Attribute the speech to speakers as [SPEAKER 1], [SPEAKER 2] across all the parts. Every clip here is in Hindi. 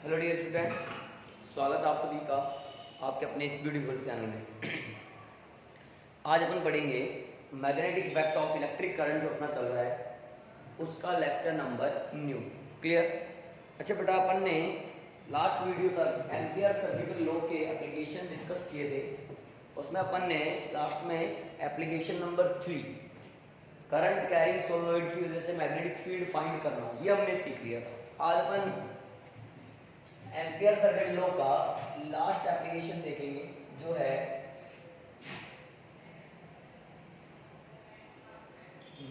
[SPEAKER 1] हेलो डियर स्टूडेंट्स, स्वागत है आप सभी का आपके अपने इस ब्यूटीफुल चैनल में। आज अपन पढ़ेंगे magnetic effect of electric current जो अपना चल रहा है उसका लेक्चर नंबर न्यू। क्लियर? अच्छा बेटा, अपन ने लास्ट वीडियो तक एम्पियर सर्किट लॉ के एप्लीकेशन डिस्कस किए थे। उसमें अपन ने लास्ट में application number 3 current carrying solenoid की वजह से मैग्नेटिक फील्ड फाइंड करना, ये हमने सीख लिया था। आज अपन एम्पियर सर्किट लॉ का लास्ट एप्लीकेशन देखेंगे जो है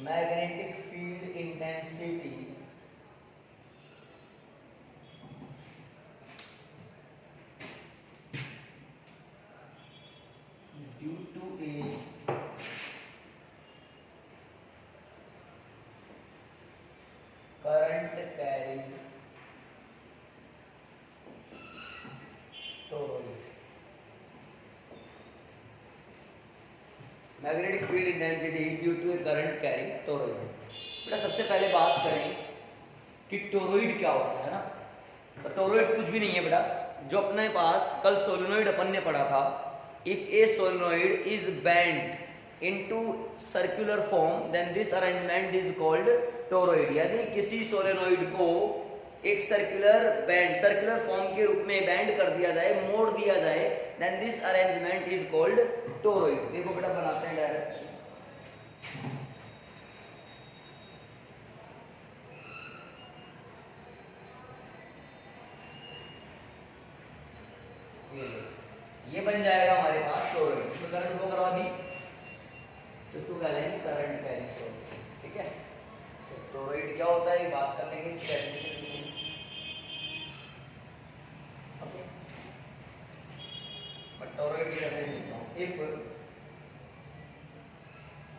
[SPEAKER 1] magnetic field intensity due to a current carrying toroid. Magnetic field intensity due to a current carrying toroid. बेटा सबसे पहले बात करें कि टोरॉइड क्या होता है ना। तो टोरॉइड कुछ भी नहीं है बेटा, जो अपने पास कल सोलेनोइड अपन ने पढ़ा था। If a solenoid is bend into circular form then this arrangement is called toroid. यदि किसी सोलेनोइड को एक सर्कुलर फॉर्म के रूप में बेंड कर दिया जाए, मोड़ दिया जाए, then this arrangement is called toroid. देखो बेटा बनाते हैं डायरेक्ट। ये बन जाएगा हमारे पास टोरॉइड। इसको करंट को करवा दी तो इसको कह लेंगे करंट कैरिंग टोरॉइड। ठीक है, तो टोरॉइड क्या होता है ये बात कर लेंगे इसकी डेफिनेशन में। ओके, बट टोरॉइड की डेफिनेशन लिखता हूं। If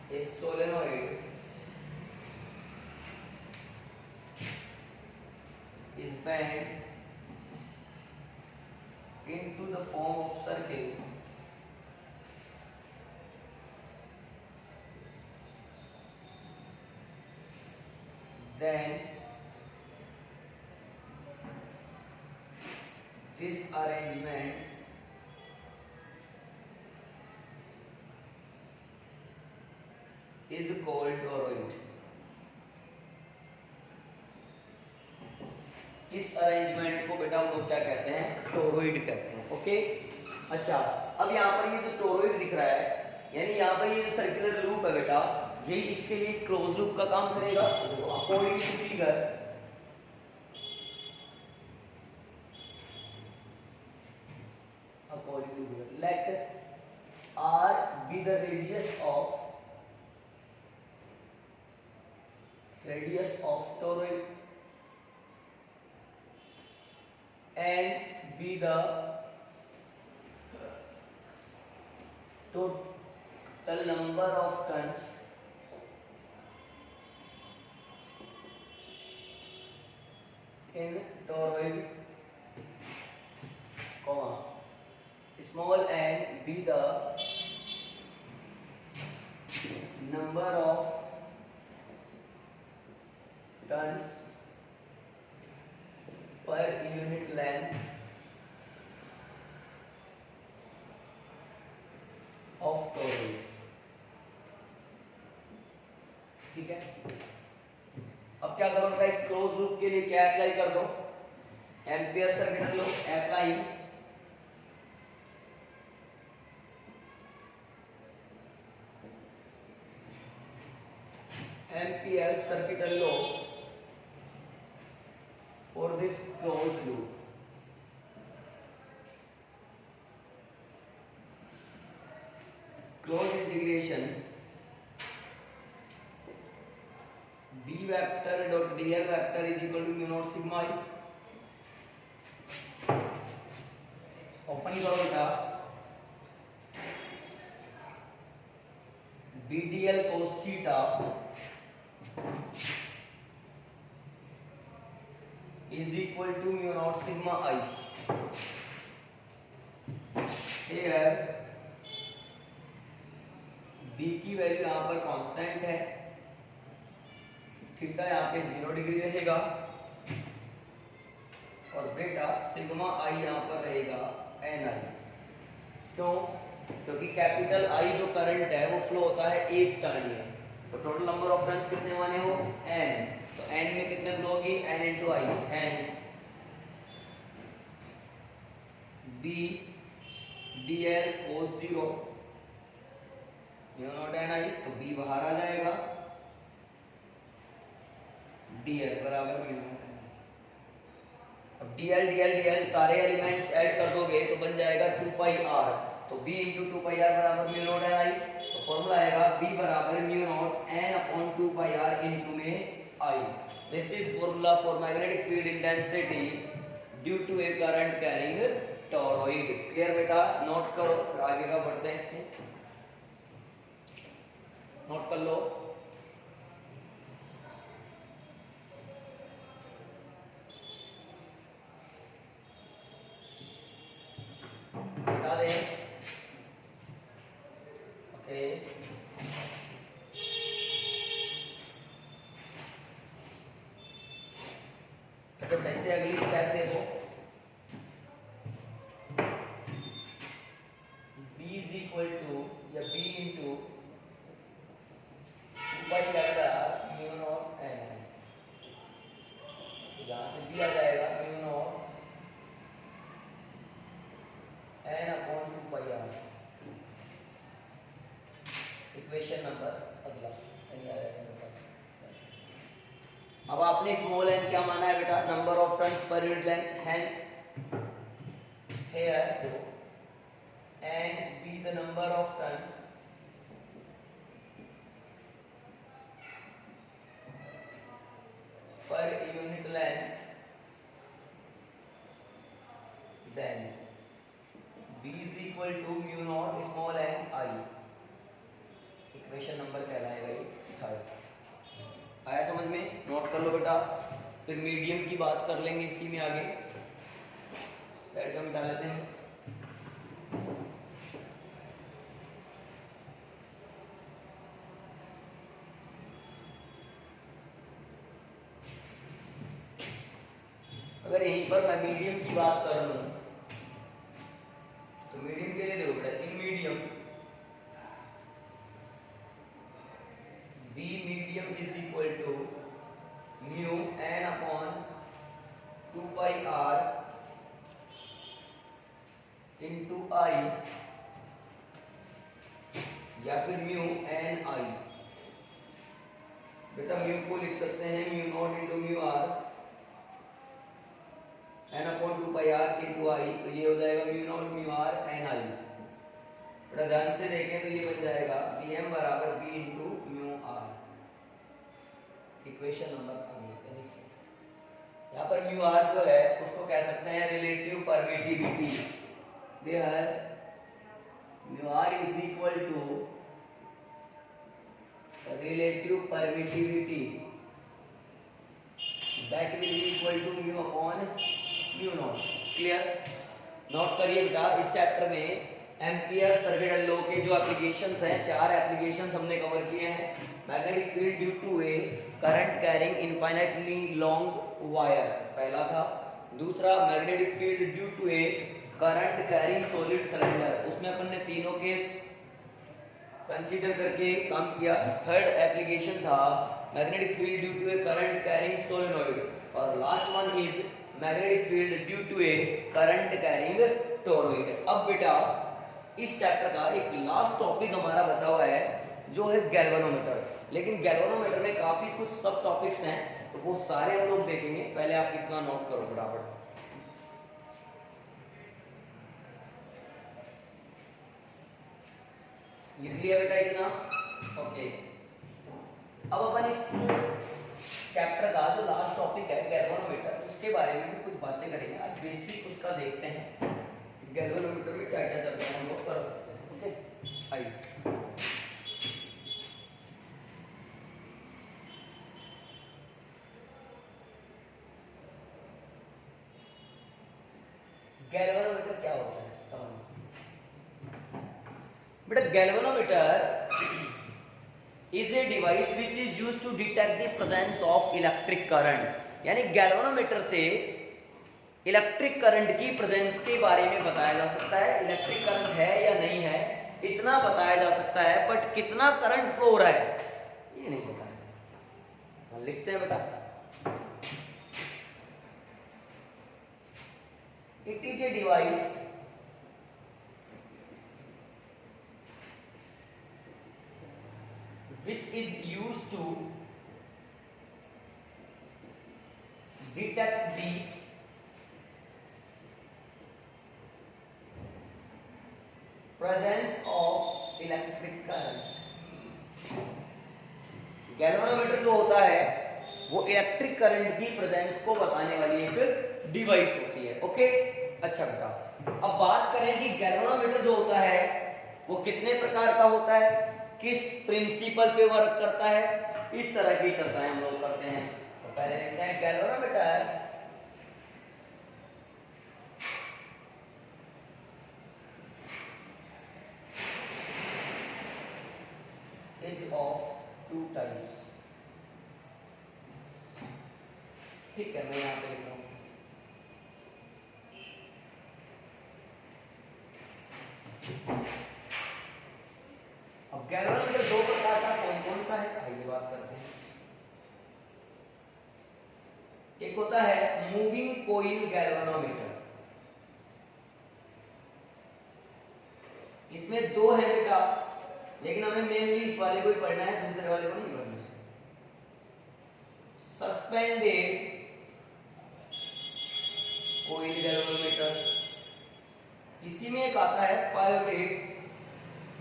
[SPEAKER 1] a solenoid is bent into the form of circle, then this arrangement is called toroid. इस अरेंजमेंट को बेटा हम लोग क्या कहते हैं? टोरॉइड कहते हैं। ओके, अच्छा अब यहाँ पर ये जो टोरॉइड दिख रहा है, यानी यहाँ पर ये सर्कुलर लूप है बेटा, यही इसके लिए क्लोज लूप का काम करेगा। देखो according to figure, let R be the radius of toroid and be the total number of turns in toroid, small n be the number of turns per unit length of toroid। ठीक है, अब क्या करो बेटा, इस क्लोज लूप के लिए क्या अप्लाई कर दो? Ampere circuit law apply. Ampere circuit law for this closed loop। Closed integration B vector dot dl vector is equal to mu naught sigma I। Open करो बेटा, BDL cos theta is equal to mu naught sigma I। here B की वैल्यू यहाँ पर कांस्टेंट है, थीटा यहाँ पे 0 डिग्री रहेगा और बेटा सिग्मा आई यहाँ पर रहेगा एन आई। क्यों? क्योंकि कैपिटल आई जो करंट है वो फ्लो होता है एक टर्न में, तो टोटल नंबर ऑफ टर्न्स कितने माने हो एन, तो एन में कितने फ्लो होगी N into I, hence B D L cos 0 mu naught N I, तो बी बाहर आ जाएगा, डी एल बराबर म्यू नॉट एन आई। अब डी एल सारे एलिमेंट्स ऐड कर दोगे तो बन जाएगा 2 पाई आर, तो b इंटू 2 पाई आर बराबर म्यू नॉट एन आई, तो फॉर्मूला आएगा b बराबर mu naught N upon 2 pi R into में I. This is formula for magnetic field intensity due to a current carrying toroid. Clear बेटा? नोट करो, फिर आगे का बढ़ते हैं, इससे नोट कर लो। बता दें ओके। अच्छा बेटा इससे अगली स्टेप देखो, b इज इक्वल टू या b into 2 pi lambda mu naught N I, यहाँ से b आ जाएगा mu naught N upon 2 pi R. Equation number अगला यानी आ जाएगा। अब आपने स्मॉल एन क्या माना है बेटा? Number of turns per unit length, hence here n be the number of turns per unit length, then b is equal to mu naught small n I। Equation number कहलाएगा ये थर्ड। आया समझ में? नोट कर लो बेटा, फिर मीडियम की बात कर लेंगे इसी में आगे। साइड का मिटा लेते हैं। अगर यहीं पर मैं मीडियम की बात कर लूं तो मीडियम के लिए देखो बेटा, in medium B medium is equal to mu n upon 2 pi r into I, या फिर mu n I। बेटा म्यू को लिख सकते हैं mu naught into mu R n upon 2 pi r into I, तो ये हो जाएगा mu naught mu R n I। बेटा ध्यान से देखें तो ये बन जाएगा Bm बराबर B into mu R. Equation number अगली, यहाँ पर म्यू आर जो है उसको कह सकते हैं relative permittivity. Mu R is equal to relative permittivity that will be equal to mu upon mu naught. Clear? Note करिए बेटा, इस चैप्टर में एम्पियर सर्किट लॉ के जो एप्लीकेशंस हैं, 4 एप्लीकेशंस हमने कवर किए हैं। Magnetic field due to a current carrying infinitely long wire पहला था। दूसरा magnetic field due to a current carrying solid cylinder, उसमें अपन ने तीनों केस कंसीडर करके काम किया। थर्ड एप्लीकेशन था magnetic field due to a current carrying solenoid, और last one is magnetic field due to a current carrying toroid. अब बेटा इस चैप्टर का एक लास्ट टॉपिक हमारा बचा हुआ है जो है गैल्वेनोमीटर। लेकिन गैल्वेनोमीटर में काफी कुछ सब टॉपिक्स हैं, तो वो सारे हम लोग देखेंगे। पहले आप इतना नोट करो फटाफट। इसलिए बेटा इतना ओके। अब अपन इस चैप्टर का जो लास्ट टॉपिक है गैल्वेनोमीटर, उसके बारे में भी कुछ बातें करेंगे। आज बेसिक उसका देखते हैं गैल्वेनोमीटर में क्या क्या चलता है, हम लोग कर सकते हैं। ओके आइए। गैल्वेनोमीटर क्या होता है समझो बेटा। Galvanometer is a device which is used to detect the presence of electric current. यानी गैल्वेनोमीटर से इलेक्ट्रिक करंट की प्रेजेंस के बारे में बताया जा सकता है। इलेक्ट्रिक करंट है या नहीं है इतना बताया जा सकता है, बट कितना करंट फ्लो हो रहा है ये नहीं बताया जा सकता। लिखते हैं बेटा, it is a device which is used to detect the presence of electric current। Galvanometer जो होता है वो इलेक्ट्रिक करंट की प्रेजेंस को बताने वाली एक डिवाइस होती है। ओके, अच्छा बेटा, अब बात करें कि गैल्वेनोमीटर जो होता है वो कितने प्रकार का होता है, किस प्रिंसिपल पे वर्क करता है, इस तरह की चर्चाएं हम लोग करते हैं। तो पहले देखते हैं galvanometer is of two types. ठीक है, मैं यहाँ पे लिख रहा हूँ। अब गैल्वेनोमीटर दो प्रकार का कौन कौन सा है आइए बात करते हैं। एक होता है मूविंग कोइल गैल्वेनोमीटर, इसमें दो है बेटा, लेकिन हमें मेनली इस वाले को ही पढ़ना है, दूसरे वाले को नहीं पढ़ना है। सस्पेंडेड कोइल गैल्वेनोमीटर, इसी में एक आता है पायोलेट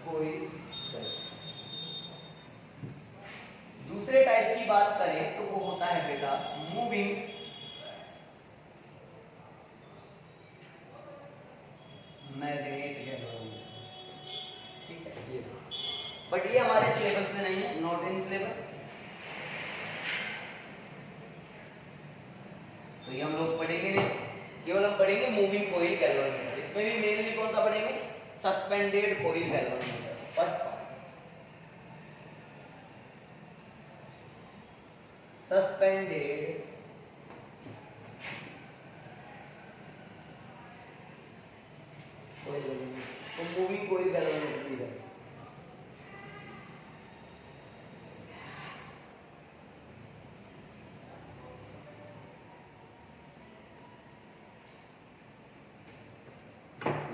[SPEAKER 1] कोइल। दूसरे टाइप की बात करें तो वो होता है बेटा मूविंग मैग्नेट गैल्वेनोमीटर। ठीक है, ये बट ये हमारे सिलेबस में नहीं है, नॉट इन सिलेबस, तो ये हम लोग पढ़ेंगे नहीं, केवल हम पढ़ेंगे मूविंग कोइल गैल्वेनोमीटर। इसमें भी मेनली कौन सा पढ़ेंगे, suspended coil galvanometer. First suspended coil, तो मूविंग कोइल गैल्वेनोमीटर भी है।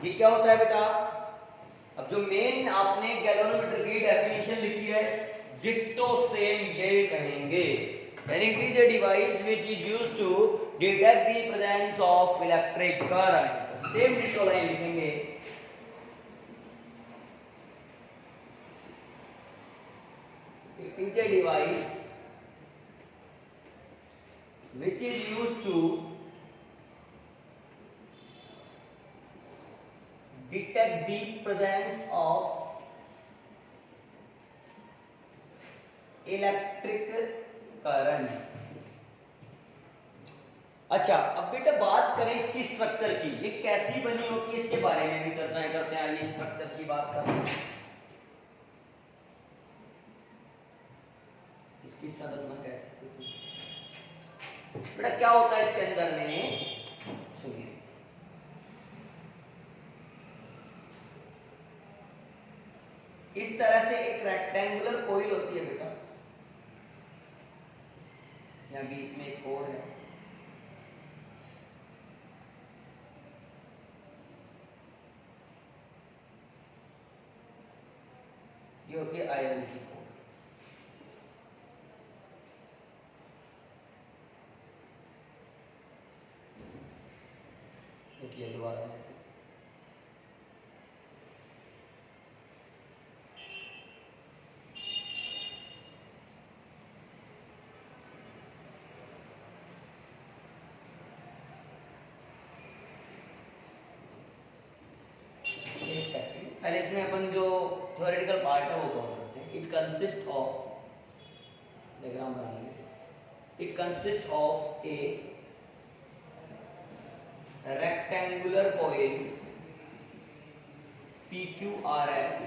[SPEAKER 1] ये क्या होता है बेटा, अब जो मेन आपने गैल्वेनोमीटर की डेफिनेशन लिखी है डिट्टो सेम ये कहेंगे, यानी it is a device which is used to detect the presence of electric current. Same ditto line लिखेंगे, it is a device which is used to detect the presence of electric current। अच्छा, अब बेटा बात करें इसकी स्ट्रक्चर की, ये कैसी बनी होती है इसके बारे में भी चर्चाएं करते हैं। आइए स्ट्रक्चर की बात करते हैं। इसकी संरचना क्या है बेटा, क्या होता है इसके अंदर में, सुनिए। इस तरह से एक रेक्टेंगुलर कोइल होती है बेटा, यहाँ बीच में एक कोर है, ये होती है आयरन की कोर। देखिए दोबारा पहले इसमें अपन जो थ्योरेटिकल पार्ट है वो कवर करते हैं। इट कंसिस्ट ऑफ, डायग्राम बना लेंगे, it consist of A rectangular coil PQRS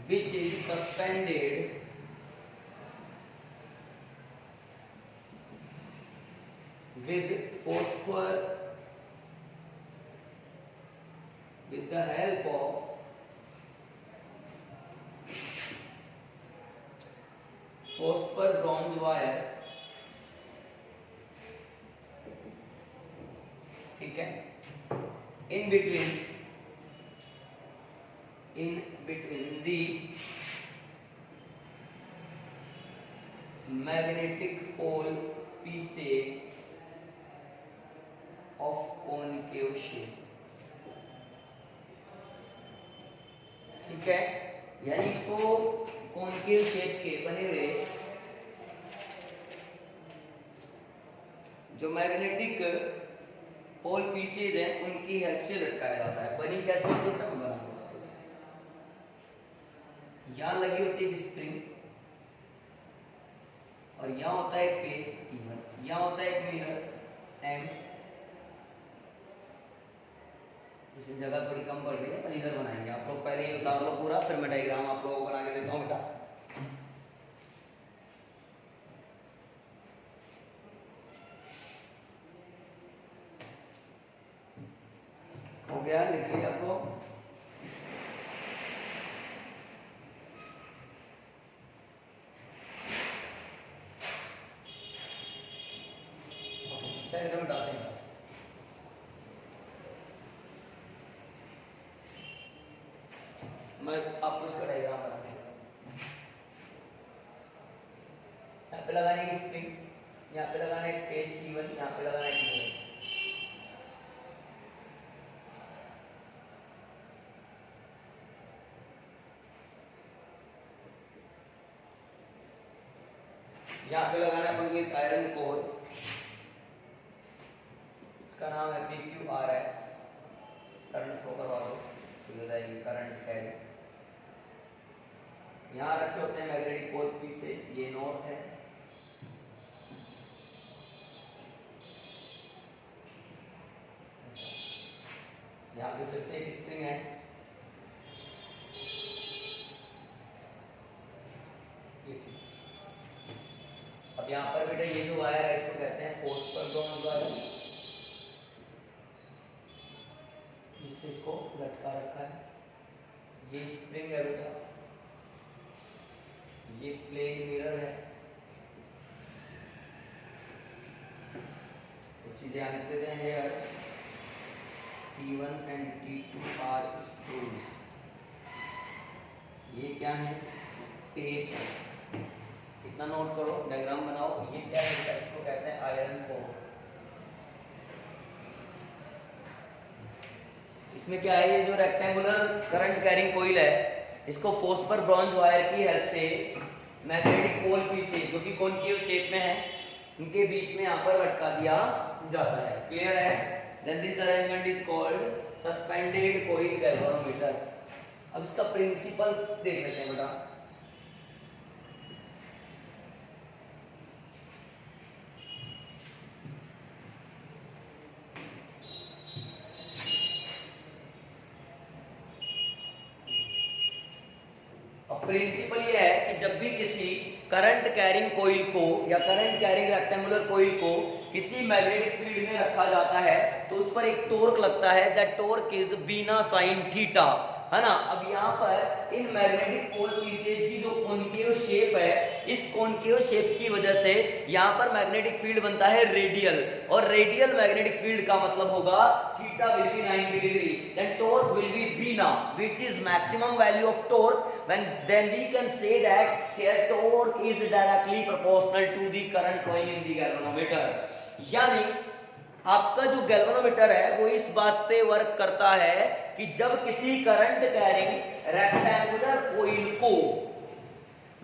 [SPEAKER 1] which is suspended with phosphor with the help of phosphor bronze wire, ठीक है, in between the magnetic pole pieces of concave shape, ठीक है, यानी इसको कॉनकेव शेप के बने हुए जो मैग्नेटिक पोल पीसेज हैं उनकी हेल्प से लटकाया जाता है। बनी कैसे होती है बना, यहां लगी होती है स्प्रिंग और यहां होता है एक पेज E1, यहां होता है एक मिरर M, इसमें जगह थोड़ी कम पड़ रही है पर इधर बनाएंगे। आप लोग पहले ही उतार लो पूरा, फिर मैं डायग्राम आप लोगों को बना के देता हूँ बेटा। हो गया, लिख लिया आपको। साइड में डालते हैं, मैं आपको इसका डायग्राम बना दूंगा। यहाँ पे लगाने की स्प्रिंग, यहाँ पे लगाना एक पेस्ट T1, यहाँ पे लगाना एक मिरर। यहाँ पे लगाना है अपन को एक आयरन कोर, इसका नाम है PQRS, करंट फ्लो करवा दो तो हो जाएगी करंट कैरी। यहाँ रखे होते हैं मैग्नेटिक पोल पीसेज, ये नॉर्थ है, यहाँ पे फिर से एक स्प्रिंग है, अब यहाँ पर बेटा ये जो वायर है इसको कहते हैं फोस्फर ब्रॉन्ज वायर, जिससे इसको लटका रखा है। ये स्प्रिंग है बेटा, ये प्लेन मिरर है, कुछ चीजें आने देते हैं। Hair T1 and T2 are screws, ये क्या है, पेच है, इतना नोट करो, डायग्राम बनाओ। ये क्या है बेटा, इसको कहते हैं आयरन कोर। इसमें क्या है, ये जो रेक्टेंगुलर करंट कैरिंग कोइल है इसको फोस्फर ब्रॉन्ज वायर की हेल्प से मैग्नेटिक पोल पीसेज जो कि कॉनकेव शेप में है उनके बीच में यहाँ पर लटका दिया जाता है। क्लियर है? Then this arrangement is called suspended coil galvanometer. अब इसका प्रिंसिपल देख लेते हैं बेटा। प्रिंसिपल ये है कि जब भी किसी करंट कैरिंग कोइल को या करंट कैरिंग रेक्टेंगुलर कोइल को किसी मैग्नेटिक फील्ड में रखा जाता है तो उस पर एक टॉर्क लगता है, that torque is BINA sine theta, है ना। अब यहाँ पर इन मैग्नेटिक पोल पीसेज की जो कॉनकेव शेप है, इस कॉनकेव शेप की वजह से यहाँ पर मैग्नेटिक फील्ड बनता है रेडियल, और रेडियल मैग्नेटिक फील्ड का मतलब होगा theta will be 90 degree, then torque will be BINA which is maximum value of torque, when then we can say that here torque is directly proportional to the current flowing in the galvanometer। यानी आपका जो गैल्वेनोमीटर है वो इस बात पे वर्क करता है कि जब किसी करंट कैरिंग रेक्टेंगुलर कोइल को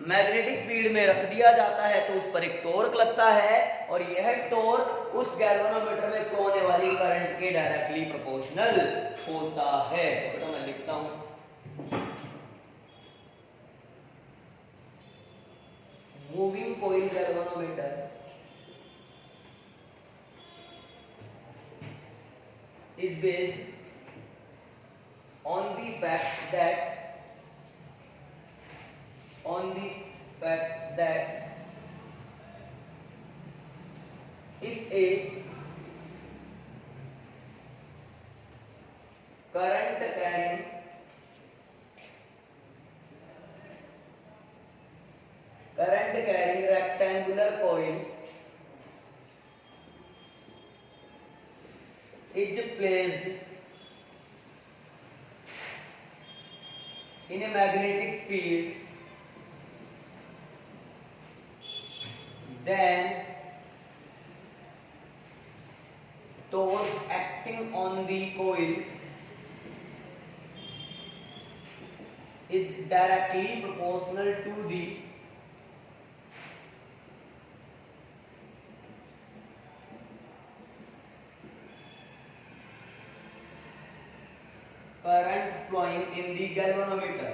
[SPEAKER 1] मैग्नेटिक फील्ड में रख दिया जाता है तो उस पर एक टॉर्क लगता है, और यह टॉर्क उस गैल्वेनोमीटर में फ्लो होने वाली करंट के डायरेक्टली प्रोपोर्शनल होता है। तो बेटा मैं लिखता हूं, moving coil galvanometer is based on the fact that if a current carrying rectangular coil is placed in a magnetic field, then torque acting on the coil is directly proportional to the current flowing in the galvanometer.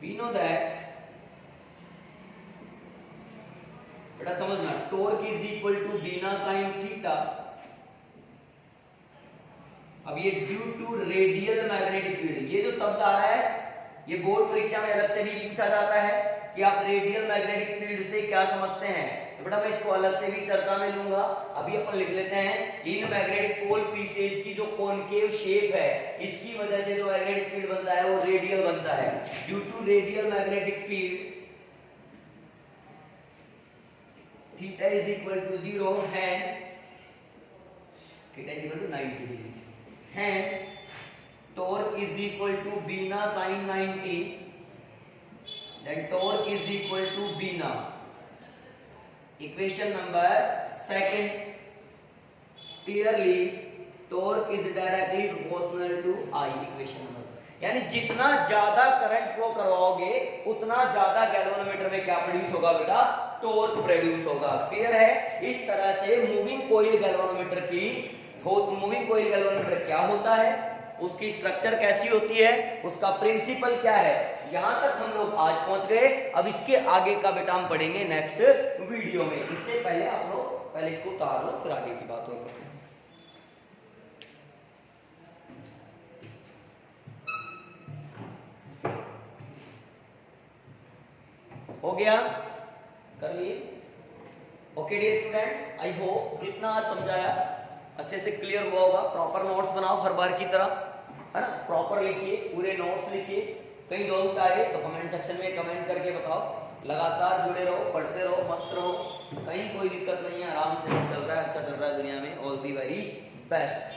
[SPEAKER 1] We know that, बेटा समझना, torque is equal to BINA sine theta. अब ये due to radial magnetic field, ये जो शब्द आ रहा है ये बोर्ड परीक्षा में अलग से भी पूछा जाता है कि आप रेडियल मैग्नेटिक फील्ड से क्या समझते हैं, तो बेटा मैं इसको अलग से भी चर्चा में लूंगा। अभी अपन लिख लेते हैं, इन मैग्नेटिक पोल पीसेज की जो कॉनकेव शेप है इसकी वजह से जो मैग्नेटिक फील्ड बनता है वो रेडियल बनता है। Due to radial magnetic field theta is equal to 0, hence theta is equal to 90 degree, hence torque is equal to bina sin 90, then torque is equal to bina. Equation number second, clearly torque is directly proportional to I. Equation number, यानी जितना ज्यादा करंट फ्लो करवाओगे उतना ज्यादा गैल्वेनोमीटर में क्या प्रोड्यूस होगा बेटा, टॉर्क प्रोड्यूस होगा। क्लियर है? इस तरह से मूविंग कोइल गैल्वेनोमीटर क्या होता है, उसकी स्ट्रक्चर कैसी होती है, उसका प्रिंसिपल क्या है, यहां तक हम लोग आज पहुंच गए। अब इसके आगे का बेटा हम पढ़ेंगे नेक्स्ट वीडियो में। इससे पहले आप लोग पहले इसको उतार लो, फिर आगे की बात और करते हैं। हो गया, कर लिए? Okay dear students, I hope जितना आज समझाया अच्छे से क्लियर हुआ होगा। प्रॉपर नोट्स बनाओ हर बार की तरह, है ना, प्रॉपर लिखिए, पूरे नोट्स लिखिए। कहीं डाउट आए तो कमेंट सेक्शन में कमेंट करके बताओ। लगातार जुड़े रहो, पढ़ते रहो, मस्त रहो, कहीं कोई दिक्कत नहीं है, आराम से चल रहा है, अच्छा चल रहा है दुनिया में। All the very best.